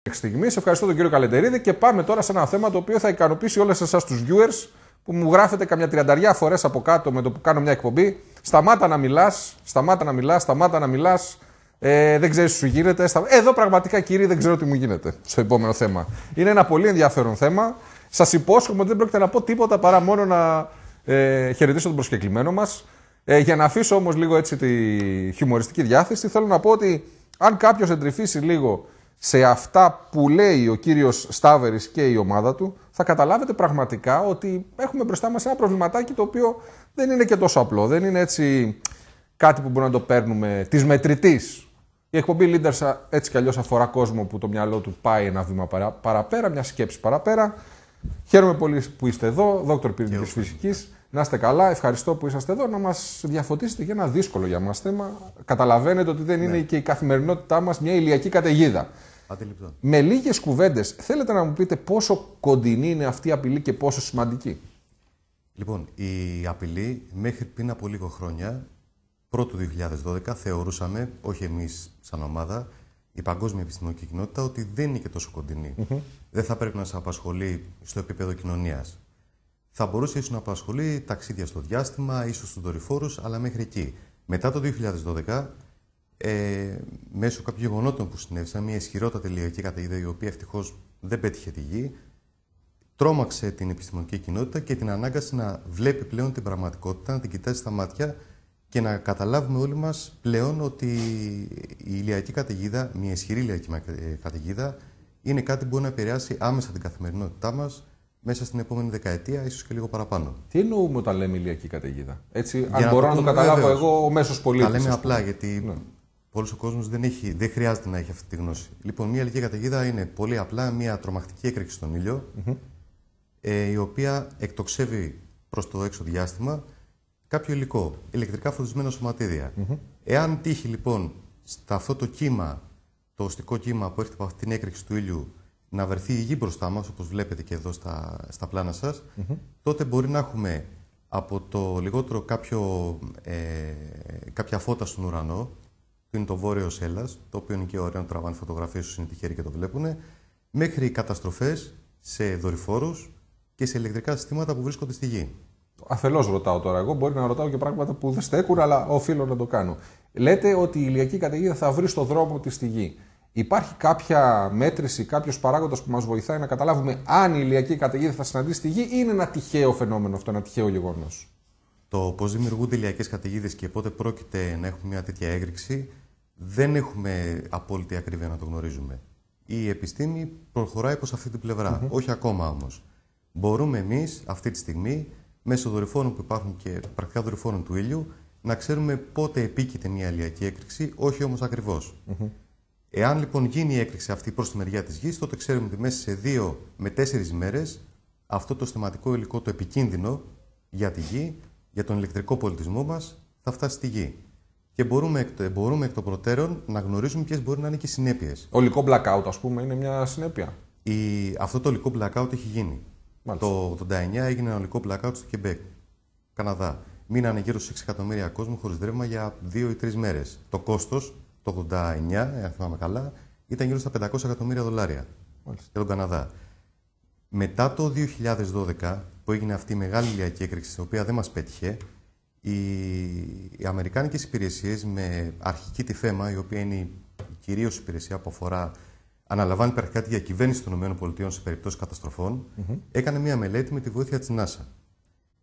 Στιγμή. Ευχαριστώ τον κύριο Καλεντερίδη και πάμε τώρα σε ένα θέμα το οποίο θα ικανοποιήσει όλες εσάς τους viewers που μου γράφετε καμιά 30 φορές από κάτω με το που κάνω μια εκπομπή. Σταμάτα να μιλάς, σταμάτα να μιλάς, σταμάτα να μιλάς. Δεν ξέρεις τι σου γίνεται. Εδώ πραγματικά, κύριοι, δεν ξέρω τι μου γίνεται στο επόμενο θέμα. Είναι ένα πολύ ενδιαφέρον θέμα. Σας υπόσχομαι ότι δεν πρόκειται να πω τίποτα παρά μόνο να χαιρετήσω τον προσκεκλημένο μας. Για να αφήσω όμως λίγο έτσι τη χιουμοριστική διάθεση, θέλω να πω ότι αν κάποιος εντρυφήσει λίγο σε αυτά που λέει ο κύριος Σταύρης και η ομάδα του, θα καταλάβετε πραγματικά ότι έχουμε μπροστά μας ένα προβληματάκι το οποίο δεν είναι και τόσο απλό. Δεν είναι έτσι κάτι που μπορούμε να το παίρνουμε της μετρητής. Η εκπομπή Leaders έτσι κι αλλιώς αφορά κόσμο που το μυαλό του πάει ένα βήμα παραπέρα, μια σκέψη παραπέρα. Χαίρομαι πολύ που είστε εδώ, δόκτωρ πυρηνικής φυσικής. Να είστε καλά, ευχαριστώ που είσαστε εδώ να μας διαφωτίσετε για ένα δύσκολο για μας θέμα. Καταλαβαίνετε ότι δεν είναι και η καθημερινότητά μας μια ηλιακή καταιγίδα. Αντιληπτό. Με λίγες κουβέντες, θέλετε να μου πείτε πόσο κοντινή είναι αυτή η απειλή και πόσο σημαντική? Λοιπόν, η απειλή μέχρι πριν από λίγο χρόνια, πρώτου 2012, θεωρούσαμε, όχι εμείς σαν ομάδα, η παγκόσμια επιστημονική κοινότητα, ότι δεν είναι και τόσο κοντινή. Δεν θα πρέπει να σε απασχολεί στο επίπεδο κοινωνίας. Θα μπορούσε ίσως να απασχολεί ταξίδια στο διάστημα, ίσως στους δορυφόρους, αλλά μέχρι εκεί. Μετά το 2012, μέσω κάποιων γεγονότων που συνέβησαν, μια ισχυρότατη ηλιακή καταιγίδα, η οποία ευτυχώς δεν πέτυχε τη γη, τρόμαξε την επιστημονική κοινότητα και την ανάγκασε να βλέπει πλέον την πραγματικότητα, να την κοιτάζει στα μάτια και να καταλάβουμε όλοι μας πλέον ότι η ηλιακή καταιγίδα, μια ισχυρή ηλιακή καταιγίδα, είναι κάτι που μπορεί να επηρεάσει άμεσα την καθημερινότητά μας μέσα στην επόμενη δεκαετία, ίσως και λίγο παραπάνω. Τι εννοούμε όταν λέμε ηλιακή καταιγίδα? Έτσι, αν μπορώ να το καταλάβω εγώ, ο μέσος πολίτης. Τα λέμε απλά, γιατί πολλοί ο κόσμος δεν χρειάζεται να έχει αυτή τη γνώση. Λοιπόν, μια ηλιακή καταιγίδα είναι πολύ απλά μια τρομακτική έκρηξη στον ήλιο, η οποία εκτοξεύει προς το έξω διάστημα κάποιο υλικό, ηλεκτρικά φωτισμένα σωματίδια. Εάν τύχει λοιπόν σε αυτό το κύμα, το οστικό κύμα που έρχεται από αυτή την έκρηξη του ήλιου, να βρεθεί η γη μπροστά μας, όπως βλέπετε και εδώ στα πλάνα σας, τότε μπορεί να έχουμε από το λιγότερο κάποια φώτα στον ουρανό, που είναι το βόρειο Έλλας, το οποίο είναι και ωραίο να τραβάνε φωτογραφίες όσοι είναι τυχεροί και το βλέπουν, μέχρι καταστροφές σε δορυφόρους και σε ηλεκτρικά συστήματα που βρίσκονται στη γη. Αφελώς ρωτάω τώρα εγώ, μπορεί να ρωτάω και πράγματα που δεν στέκουν, αλλά οφείλω να το κάνω. Λέτε ότι η ηλιακή καταιγίδα θα βρει στο δρόμο της στη γη. Υπάρχει κάποια μέτρηση, κάποιος παράγοντας που μας βοηθάει να καταλάβουμε αν η ηλιακή καταιγίδα θα συναντήσει τη γη ή είναι ένα τυχαίο φαινόμενο αυτό, ένα τυχαίο γεγονός? Το πώς δημιουργούνται ηλιακές καταιγίδες και πότε πρόκειται να έχουμε μια τέτοια έκρηξη, δεν έχουμε απόλυτη ακρίβεια να το γνωρίζουμε. Η επιστήμη προχωράει προς αυτή την πλευρά. Όχι ακόμα όμως. Μπορούμε εμείς αυτή τη στιγμή, μέσω δορυφόρων που υπάρχουν και πρακτικά δορυφόρων του ήλιου, να ξέρουμε πότε επίκειται μια ηλιακή έκρηξη, όχι όμως ακριβώς. Εάν λοιπόν γίνει η έκρηξη αυτή προς τη μεριά της γης, τότε ξέρουμε ότι μέσα σε 2 με 4 μέρες αυτό το στεματικό υλικό, το επικίνδυνο για τη γη, για τον ηλεκτρικό πολιτισμό μας, θα φτάσει στη γη. Και μπορούμε εκ των προτέρων να γνωρίζουμε ποιες μπορεί να είναι και οι συνέπειες. Ο υλικό blackout, ας πούμε, είναι μια συνέπεια. Αυτό το υλικό blackout έχει γίνει. Μάλιστα. Το 1989 έγινε ένα υλικό blackout στο Quebec, Καναδά. Μείνανε γύρω στους 6 εκατομμύρια κόσμο χωρίς ρεύμα για 2 ή 3 μέρες. Το κόστος, το 89, αν θυμάμαι καλά, ήταν γύρω στα $500 εκατομμύρια για τον Καναδά. Μετά το 2012, που έγινε αυτή η μεγάλη ηλιακή έκρηξη, η οποία δεν μας πέτυχε, οι αμερικάνικες υπηρεσίες με αρχική τη ΦΕΜΑ, η οποία είναι η κυρίως υπηρεσία που αναλαμβάνει πρακτικά τη διακυβέρνηση των ΗΠΑ σε περιπτώσεις καταστροφών, έκανε μια μελέτη με τη βοήθεια της NASA.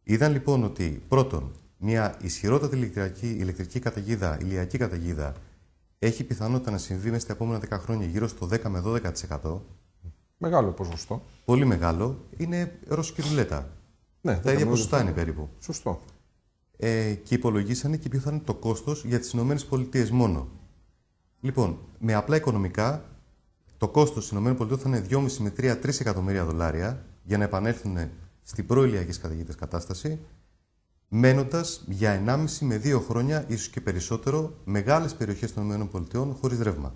Είδαν λοιπόν ότι πρώτον, μια ισχυρότατη ηλεκτρική καταιγίδα, ηλιακή καταιγίδα, έχει πιθανότητα να συμβεί μέσα στα επόμενα 10 χρόνια γύρω στο 10 με 12%. Μεγάλο ποσοστό. Πολύ μεγάλο. Είναι ρώσικη ρουλέτα. Ναι, τα ίδια ποσοστά είναι περίπου. Σωστό. Και υπολογίσανε και ποιο θα είναι το κόστος για τις ΗΠΑ μόνο. Λοιπόν, με απλά οικονομικά, το κόστος στις ΗΠΑ θα είναι 2,5 με 3 εκατομμύρια δολάρια για να επανέλθουν στην προηλιακή καταιγίδες κατάσταση, μένοντας για 1,5 με 2 χρόνια, ίσως και περισσότερο, μεγάλες περιοχές των ΗΠΑ χωρίς ρεύμα.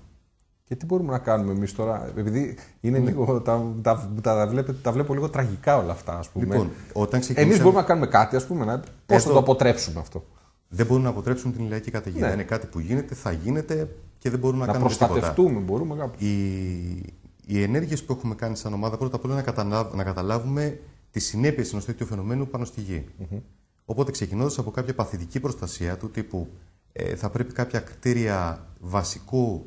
Και τι μπορούμε να κάνουμε εμείς τώρα, επειδή είναι λίγο, τα βλέπω λίγο τραγικά όλα αυτά, ας πούμε. Λοιπόν, εμείς μπορούμε να κάνουμε κάτι, ας πούμε, πώς θα το αποτρέψουμε αυτό? Δεν μπορούν να αποτρέψουν την ηλιακή καταιγίδα. Είναι κάτι που γίνεται, θα γίνεται και δεν μπορούν να κάνουν τίποτα. Να προστατευτούμε, μπορούμε κάπως. οι ενέργειες που έχουμε κάνει σαν ομάδα, πρώτα απ' όλα να καταλάβουμε τις συνέπειες ενός τέτοιου φαινομένου πάνω στη γη. Οπότε, ξεκινώντας από κάποια παθητική προστασία του τύπου θα πρέπει κάποια κτίρια βασικού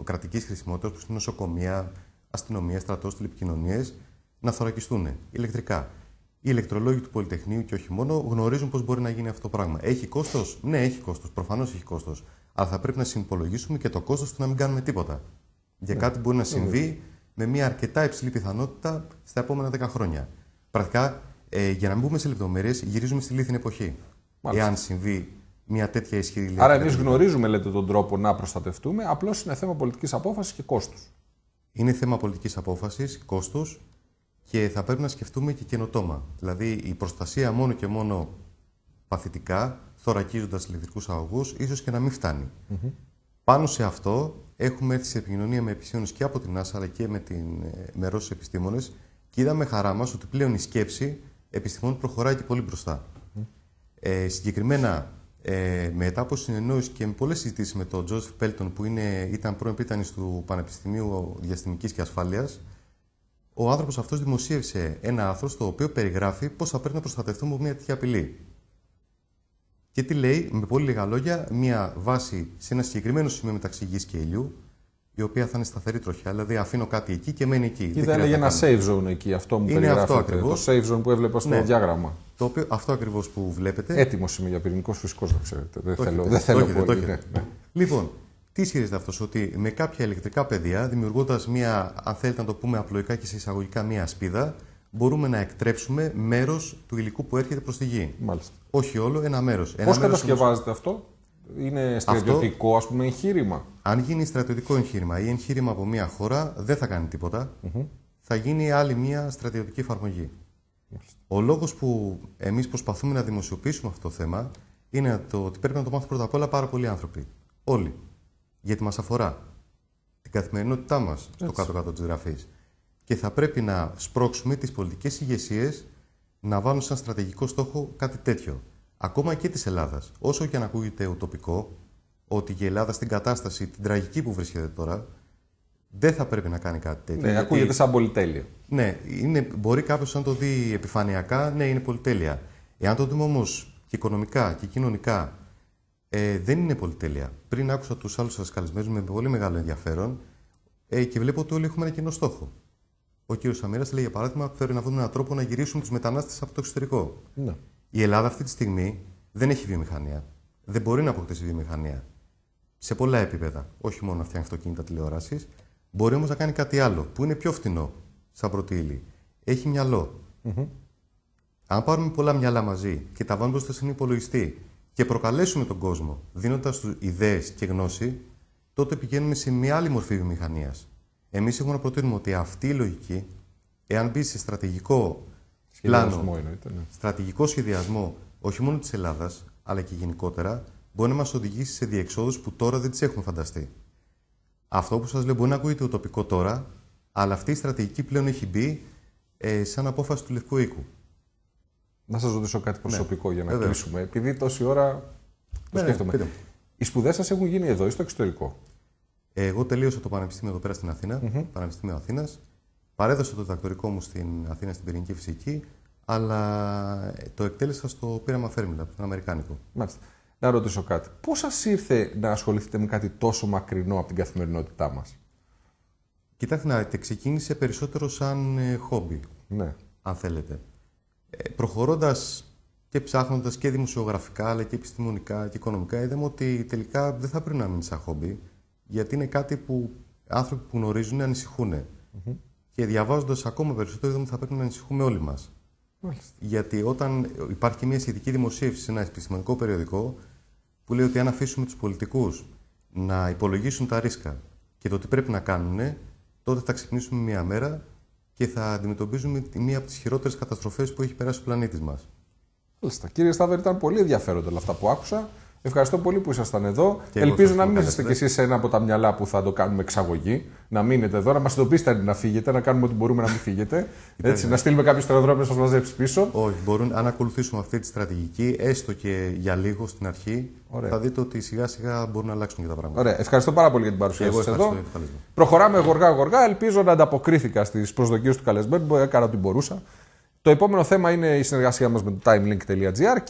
κρατικής χρησιμότητας, όπως είναι νοσοκομεία, αστυνομία, στρατός, τηλεπικοινωνίες, να θωρακιστούν ηλεκτρικά. Οι ηλεκτρολόγοι του Πολυτεχνείου και όχι μόνο γνωρίζουν πώς μπορεί να γίνει αυτό το πράγμα. Έχει κόστος? Ναι, έχει κόστος. Προφανώς έχει κόστος. Αλλά θα πρέπει να συνυπολογίσουμε και το κόστος του να μην κάνουμε τίποτα. Για κάτι μπορεί να συμβεί με μια αρκετά υψηλή πιθανότητα στα επόμενα 10 χρόνια. Πρακτικά, για να μην μπούμε σε λεπτομέρειες, γυρίζουμε στη λίθινη εποχή. Μάλιστα. Εάν συμβεί μια τέτοια ισχυρή. Άρα, εμείς γνωρίζουμε, λέτε, τον τρόπο να προστατευτούμε, απλώς είναι θέμα πολιτικής απόφασης και κόστους. Είναι θέμα πολιτικής απόφασης, κόστους και θα πρέπει να σκεφτούμε και καινοτόμα. Δηλαδή, η προστασία μόνο και μόνο παθητικά, θωρακίζοντας ηλεκτρικούς αγωγούς, ίσως και να μην φτάνει. Πάνω σε αυτό, έχουμε έρθει σε επικοινωνία με επιστήμονες και από την NASA αλλά και με Ρώσους επιστήμονες και είδαμε χαρά μας ότι πλέον η σκέψη επιστημόνων προχωράει και πολύ μπροστά. Συγκεκριμένα, μετά από συνεννόηση και με πολλές συζητήσεις με τον Τζόσεφ Πέλτον, που ήταν πρώην πρίτανης του Πανεπιστημίου Διαστημικής και Ασφάλειας, ο άνθρωπος αυτός δημοσίευσε ένα άρθρο στο οποίο περιγράφει πώς θα πρέπει να προστατευτούμε από μια τέτοια απειλή. Και τι λέει, με πολύ λίγα λόγια, μια βάση σε ένα συγκεκριμένο σημείο μεταξύ Γης και Ηλιού, η οποία θα είναι σταθερή τροχιά, δηλαδή αφήνω κάτι εκεί και μένει εκεί. Και δεν έλεγε ένα safe zone εκεί, αυτό μου περιγράφεται. Το safe zone που έβλεπα στο διάγραμμα. Το οποίο, αυτό ακριβώς που βλέπετε. Έτοιμος είμαι για πυρηνικός φυσικός, να ξέρετε. Δεν θέλω πολύ. Ναι. Λοιπόν, τι ισχυρίζεται αυτός? Ότι με κάποια ηλεκτρικά πεδία, δημιουργώντας μια, αν θέλετε να το πούμε απλοϊκά και σε εισαγωγικά, μια ασπίδα, μπορούμε να εκτρέψουμε μέρος του υλικού που έρχεται προς τη Γη. Μάλιστα. Όχι όλο, ένα μέρος. Πώς κατασκευάζεται αυτό? Είναι στρατιωτικό, ας πούμε, εγχείρημα? Αν γίνει στρατιωτικό εγχείρημα ή εγχείρημα από μια χώρα, δεν θα κάνει τίποτα. Θα γίνει άλλη μια στρατιωτική εφαρμογή. Ο λόγος που εμείς προσπαθούμε να δημοσιοποιήσουμε αυτό το θέμα είναι το ότι πρέπει να το μάθουν πρώτα απ' όλα πάρα πολλοί άνθρωποι. Όλοι. Γιατί μας αφορά την καθημερινότητά μας στο κάτω-κάτω της γραφής. Και θα πρέπει να σπρώξουμε τις πολιτικές ηγεσίες να βάλουν σαν στρατηγικό στόχο κάτι τέτοιο. Ακόμα και της Ελλάδας. Όσο και αν ακούγεται ουτοπικό, ότι η Ελλάδα στην κατάσταση την τραγική που βρίσκεται τώρα, δεν θα πρέπει να κάνει κάτι τέτοιο. Ναι, γιατί ακούγεται σαν πολυτέλεια. Ναι, μπορεί κάποιος να το δει επιφανειακά, ναι, είναι πολυτέλεια. Εάν το δούμε όμως και οικονομικά και κοινωνικά, δεν είναι πολυτέλεια. Πριν άκουσα τους άλλους σας καλεσμένους με πολύ μεγάλο ενδιαφέρον και βλέπω ότι όλοι έχουμε ένα κοινό στόχο. Ο κύριος Σαμίρας λέει, για παράδειγμα, πρέπει να βρούμε έναν τρόπο να γυρίσουν τους μετανάστες από το εξωτερικό. Ναι. Η Ελλάδα αυτή τη στιγμή δεν έχει βιομηχανία. Δεν μπορεί να αποκτήσει βιομηχανία. Σε πολλά επίπεδα. Όχι μόνο να φτιάχνει αυτοκίνητα, τηλεοράσεις. Μπορεί όμως να κάνει κάτι άλλο που είναι πιο φτηνό σαν πρώτη ύλη. Έχει μυαλό. Αν πάρουμε πολλά μυαλά μαζί και τα βάλουμε μπροστά σε έναν υπολογιστή και προκαλέσουμε τον κόσμο δίνοντας του ιδέες και γνώση, τότε πηγαίνουμε σε μια άλλη μορφή βιομηχανίας. Εμείς έχουμε να προτείνουμε ότι αυτή η λογική, εάν μπει σε στρατηγικό πλάνο, στρατηγικό σχεδιασμό όχι μόνο της Ελλάδας, αλλά και γενικότερα, μπορεί να μας οδηγήσει σε διεξόδους που τώρα δεν τις έχουμε φανταστεί. Αυτό που σας λέω μπορεί να ακούγεται ουτοπικό τώρα, αλλά αυτή η στρατηγική πλέον έχει μπει σαν απόφαση του Λευκού Οίκου. Να σας ρωτήσω κάτι προσωπικό για να κλείσουμε. Επειδή τόση ώρα το σκέφτομαι. Οι σπουδές σας έχουν γίνει εδώ ή στο εξωτερικό? Εγώ τελείωσα το Πανεπιστήμιο εδώ πέρα στην Αθήνα, Πανεπιστήμιο Αθήνας. Παρέδωσα το διδακτορικό μου στην Αθήνα στην πυρηνική φυσική, αλλά το εκτέλεσα στο πείραμα Φέρμιλα, το αμερικάνικο. Μάλιστα. Να ρωτήσω κάτι. Πώς σας ήρθε να ασχοληθείτε με κάτι τόσο μακρινό από την καθημερινότητά μας? Κοιτάξτε να δείτε, ξεκίνησε περισσότερο σαν χόμπι, αν θέλετε. Προχωρώντας και ψάχνοντας και δημοσιογραφικά, αλλά και επιστημονικά και οικονομικά, είδαμε ότι τελικά δεν θα πρέπει να μείνει σαν χόμπι, γιατί είναι κάτι που άνθρωποι που γνωρίζουν ανησυχούν. Και διαβάζοντας ακόμα περισσότερο, είδαμε ότι θα πρέπει να ανησυχούμε όλοι μας. Γιατί όταν υπάρχει μια σχετική δημοσίευση σε ένα επιστημονικό περιοδικό που λέει ότι αν αφήσουμε τους πολιτικούς να υπολογίσουν τα ρίσκα και το τι πρέπει να κάνουν, τότε θα ξυπνήσουμε μια μέρα και θα αντιμετωπίζουμε μία από τις χειρότερες καταστροφές που έχει περάσει ο πλανήτης μας. Μάλιστα. Κύριε Σταύρη, ήταν πολύ ενδιαφέροντα όλα αυτά που άκουσα. Ευχαριστώ πολύ που ήσασταν εδώ. Και εγώ ελπίζω σας να μην ευχαριστώ. είσαστε κι εσείς ένα από τα μυαλά που θα το κάνουμε εξαγωγή. Να μείνετε εδώ, να μας ειδοποιήσετε να φύγετε, να κάνουμε ό,τι μπορούμε να μην φύγετε. Έτσι, να στείλουμε κάποιο στο αεροδρόμιο να σας μαζέψει πίσω. Όχι, μπορούν, αν ακολουθήσουμε αυτή τη στρατηγική, έστω και για λίγο στην αρχή, θα δείτε ότι σιγά σιγά μπορούν να αλλάξουν και τα πράγματα. Ωραία. Ευχαριστώ πάρα πολύ για την παρουσία σας εδώ. για το καλεσμένο. Προχωράμε γοργά-γοργά. Ελπίζω να ανταποκρίθηκα στις προσδοκίες του καλεσμένου. Έκανα ό,τι μπορούσα. Το επόμενο θέμα είναι η συνεργασία μας με το timelink.gr.